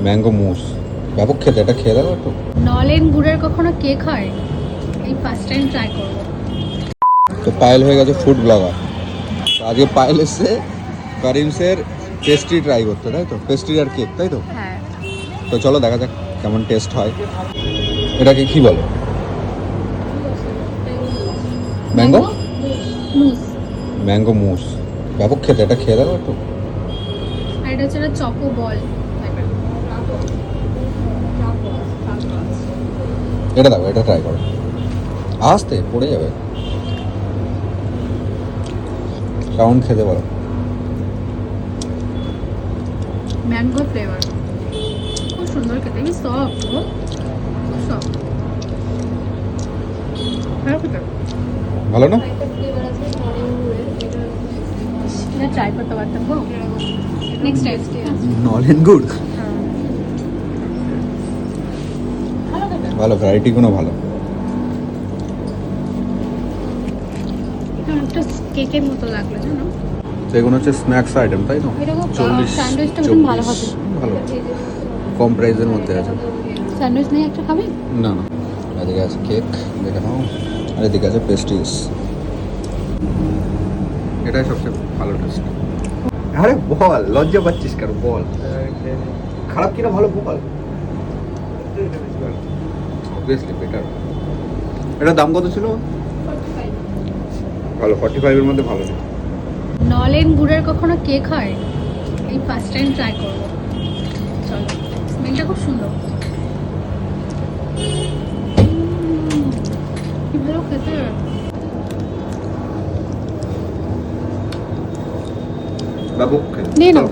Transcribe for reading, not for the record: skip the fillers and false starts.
Mango মুস, ব্যাপক খেতে। এটা খেয়ে দেখো একটু। নলেন গুড়ের কখনো কেক হয়? এই ফার্স্ট টাইম ট্রাই করবো। তো পায়েল হয়ে গেছে ফুড ব্লগার। তো আজকে পায়েল এসছে কারিমসের পেস্ট্রি ট্রাই করতে, তাই তো? পেস্ট্রি আর কেক, তাই তো? হ্যাঁ, তো চলো দেখা যাক কেমন টেস্ট হয়। এটাকে কি বলে? ম্যাঙ্গো মুস। ম্যাঙ্গো মুস, ব্যাপক খেতে। এটা খেয়ে দেখো একটু। আর এটা হচ্ছে চকো বল। এটা দেখো, এটা ট্রাই করো। আস্তে পড়ে যাবে। কেমন খেতে বলো? ম্যাঙ্গো ফ্লেভার, খুব সুন্দর খেতে, কি সফট গো, খুব সফট। ভালো খেতে। ভালো না? এটা ট্রাই করতে পারতাম গো নেক্সট টাইম। নলেন গুড় ভালো খেতে। ভালো, ভ্যারাইটিগুলো ভালো। এটা একটা কেকের মতো লাগলো, জানো? সেগুলো হচ্ছে স্ন্যাক্স আইটেম, তাই তো? এটা 40 স্যান্ডউইচটা ভীষণ ভালো হবে। ভালো, কম প্রাইসের মধ্যে আছে। স্যান্ডউইচ নেই একটা খাবে? না না, এদিকে আছে কেক, দেখে নাও। আর এদিকে আছে পেস্ট্রিজ। এটাই সবচেয়ে ভালো টেস্ট। আরে বল, লজ্জা পাচ্ছিস কেন? বল খারাপ কিনা ভালো বল। Obviously better. এটার দাম কত ছিল? ভালো, 45 এর মধ্যে ভালো। নলেন গুড়ের কখনো কেক হয়? এই ফার্স্ট টাইম ট্রাই করবো। চলো, স্মেলটা খুব সুন্দর। কি ভালো খেতে। বাবু নিয়ে নাও।